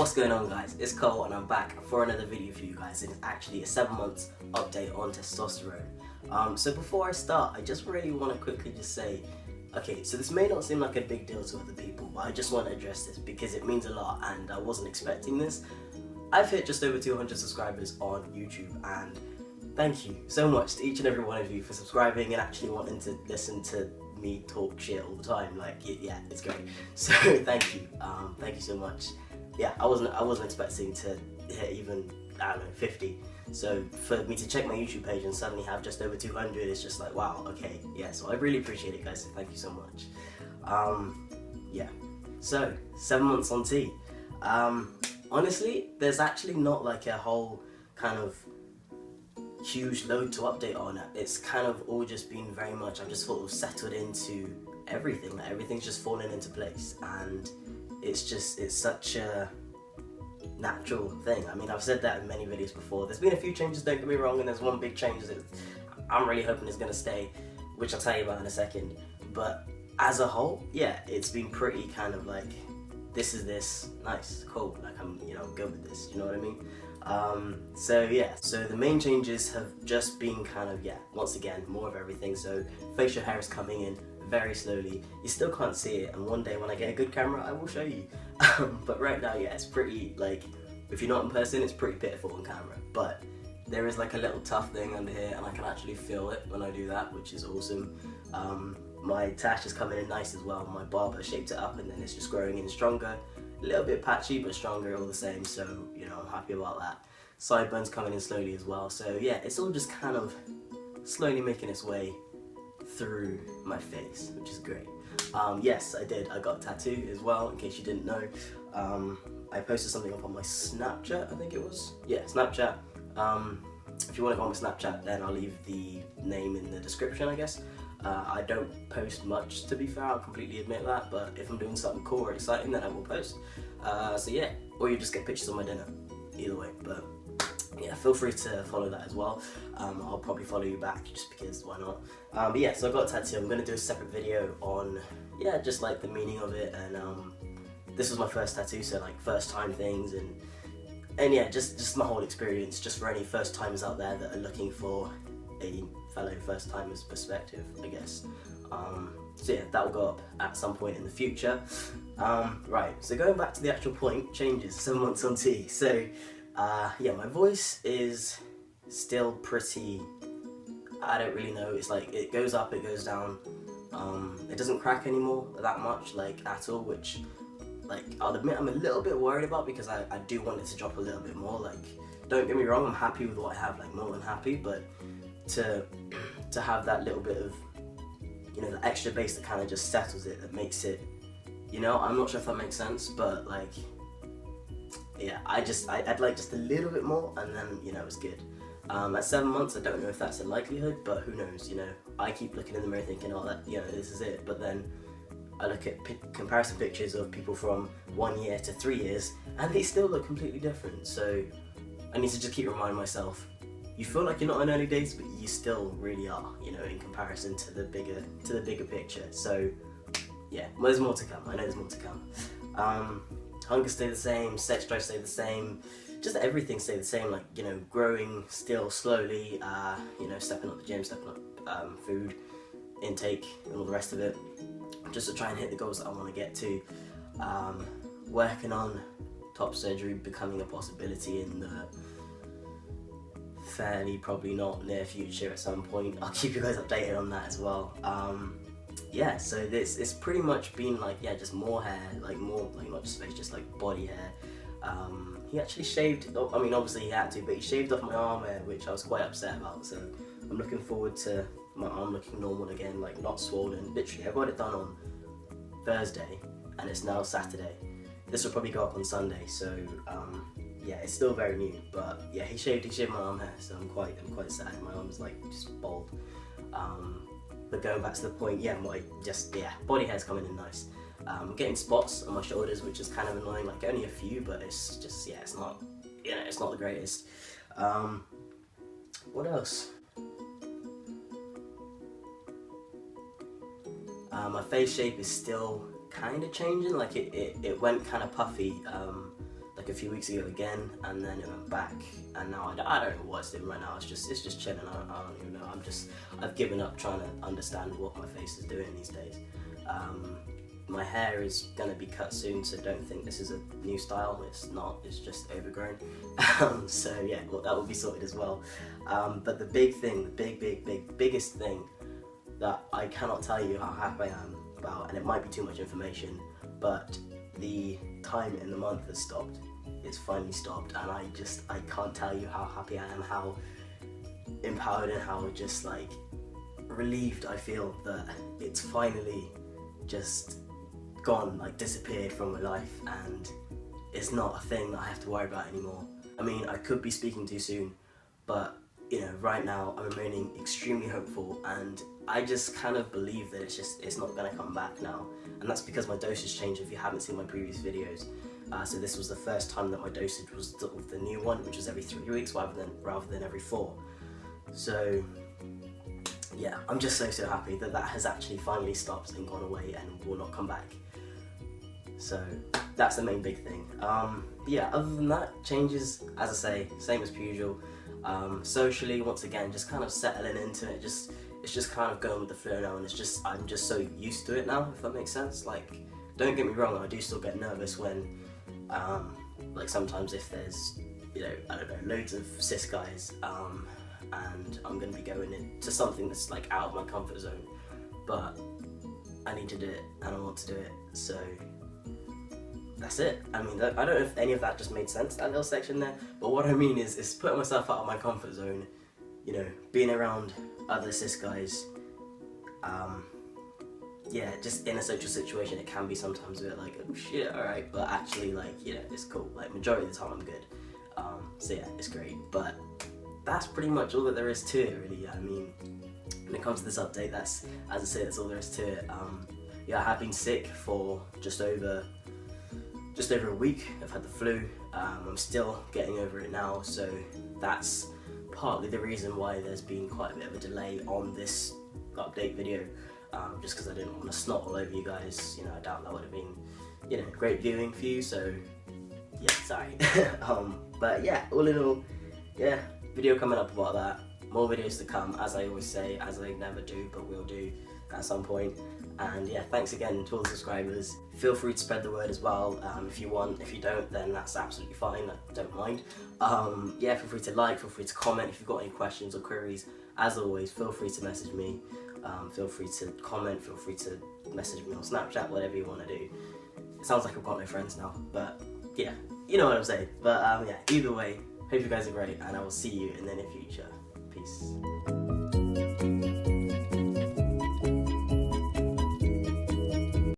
What's going on, guys? It's Cole and I'm back for another video for you guys. It's actually a 7 months update on testosterone. So before I start, I just really want to quickly just say, okay, so this may not seem like a big deal to other people, but I just want to address this because it means a lot and I wasn't expecting this. I've hit just over 200 subscribers on YouTube, and thank you so much to each and every one of you for subscribing and actually wanting to listen to me talk shit all the time. Like, yeah, it's great. So thank you so much. Yeah, I wasn't expecting to hit even, I don't know, 50. So for me to check my YouTube page and suddenly have just over 200, it's just like, wow, okay, yeah. So I really appreciate it, guys. So thank you so much. Yeah. So 7 months on T. Honestly, there's actually not like a whole kind of huge load to update on it. It's kind of all just been very much, I've just sort of settled into everything. Like, everything's just fallen into place, and it's such a natural thing. I mean, I've said that in many videos before. There's been a few changes, don't get me wrong, and there's one big change that I'm really hoping is going to stay, which I'll tell you about in a second. But as a whole, yeah, it's been pretty kind of like, this is this, nice, cool, like I'm good with this, you know what I mean? So yeah, so the main changes have just been kind of, yeah, once again, more of everything. So facial hair is coming in very slowly. You still can't see it, and one day when I get a good camera, I will show you. But right now, yeah, it's pretty, like, if you're not in person, it's pretty pitiful on camera. But there is like a little tough thing under here, and I can actually feel it when I do that, which is awesome. My tash is coming in nice as well. My barber shaped it up, and then it's just growing in stronger. A little bit patchy, but stronger all the same, so, I'm happy about that. Sideburns coming in slowly as well, so yeah, it's all just kind of slowly making its way through my face, which is great. Yes, I got a tattoo as well, in case you didn't know. I posted something up on my Snapchat, I think it was. Yeah, Snapchat. If you want to go on my Snapchat, then I'll leave the name in the description, I guess. I don't post much, to be fair, I'll completely admit that, but if I'm doing something cool or exciting, then I will post. So yeah, or you just get pictures of my dinner, either way. But yeah, feel free to follow that as well. I'll probably follow you back just because, why not? But yeah, so I got a tattoo. I'm going to do a separate video on, yeah, just like the meaning of it, and this was my first tattoo, so like first time things, and yeah, just my whole experience, just for any first timers out there that are looking for a fellow first timers perspective, I guess. So yeah, that will go up at some point in the future. Right, so going back to the actual point, changes, 7 months on T. So yeah, my voice is still pretty, I don't really know, it's like it goes up, it goes down. It doesn't crack anymore that much, like at all, which, like, I'll admit I'm a little bit worried about, because I do want it to drop a little bit more. Like, don't get me wrong, I'm happy with what I have, like more than happy, but to have that little bit of, the extra bass that kind of just settles it, that makes it, I'm not sure if that makes sense, but like, yeah, I'd like just a little bit more, and then, it's good. At 7 months, I don't know if that's a likelihood, but who knows, I keep looking in the mirror thinking, oh, that, this is it, but then I look at comparison pictures of people from 1 year to 3 years, and they still look completely different. So I need to just keep reminding myself, you feel like you're not in early days, but you still really are, in comparison to the bigger picture. So yeah, well, there's more to come. I know there's more to come. Hunger stay the same, sex drive stay the same, just everything stay the same. Like, growing still slowly. Stepping up the gym, stepping up food intake, and all the rest of it, just to try and hit the goals that I want to get to. Working on top surgery becoming a possibility in the fairly, probably not near future at some point. I'll keep you guys updated on that as well. Yeah, so it's pretty much been like, yeah, just more hair, like more, like not just face, just like body hair. He actually shaved, I mean obviously he had to, but he shaved off my arm hair, which I was quite upset about, so I'm looking forward to my arm looking normal again, like not swollen. Literally, I got it done on Thursday, and it's now Saturday. This will probably go up on Sunday, so yeah, it's still very new, but yeah, he shaved my arm hair, so I'm quite sad. My arm's like just bald. But going back to the point, yeah, body hair's coming in nice. I'm getting spots on my shoulders, which is kind of annoying, like only a few, but it's just, yeah, it's not the greatest. What else? My face shape is still kind of changing, like it went kind of puffy like a few weeks ago again, and then it went back, and now I don't know what it's doing right now. It's just chilling. I don't even know. I've given up trying to understand what my face is doing these days. My hair is gonna be cut soon, so don't think this is a new style. It's not. It's just overgrown. So yeah, well, that will be sorted as well. But the big thing, the biggest thing that I cannot tell you how happy I am about, and it might be too much information, but the time in the month has stopped. It's finally stopped, and I can't tell you how happy I am, how empowered and how just like relieved I feel that it's finally just gone, like disappeared from my life, and it's not a thing that I have to worry about anymore. I mean, I could be speaking too soon, but you know, right now I'm remaining extremely hopeful, and I just kind of believe that it's not going to come back now, and that's because my dosage changed. If you haven't seen my previous videos, so this was the first time that my dosage was the new one, which was every 3 weeks rather than every 4. So yeah, I'm just so happy that has actually finally stopped and gone away and will not come back. So that's the main big thing. Yeah, other than that, changes, as I say, same as per usual. Socially, once again, just kind of settling into it. It's just kind of going with the flow now, and I'm just so used to it now, if that makes sense. Like, don't get me wrong, I do still get nervous when, like sometimes if there's, you know, I don't know, loads of cis guys, and I'm going to be going into something that's like out of my comfort zone, but I need to do it and I want to do it, so that's it. I mean, I don't know if any of that just made sense, that little section there, but what I mean is putting myself out of my comfort zone, you know, being around other cis guys. Yeah, just in a social situation it can be sometimes a bit like, oh shit, alright, but actually, like, you know, it's cool. Like, majority of the time I'm good. So yeah, it's great, but that's pretty much all that there is to it, really. I mean, when it comes to this update, that's, as I say, that's all there is to it. Yeah, I have been sick for just over a week. I've had the flu. I'm still getting over it now, so that's partly the reason why there's been quite a bit of a delay on this update video, just because I didn't want to snot all over you guys. You know, I doubt that would have been, you know, great viewing for you, so yeah, sorry. But yeah, all in all, yeah, video coming up about that. More videos to come, as I always say, as I never do, but will do at some point. And yeah, thanks again to all the subscribers. Feel free to spread the word as well, if you want. If you don't, then that's absolutely fine, I don't mind. Yeah, feel free to like, feel free to comment if you've got any questions or queries. As always, feel free to message me, feel free to comment, feel free to message me on Snapchat, whatever you want to do. It sounds like I've got no friends now, but yeah, you know what I'm saying. But yeah, either way, hope you guys are great, and I will see you in the near future. Peace.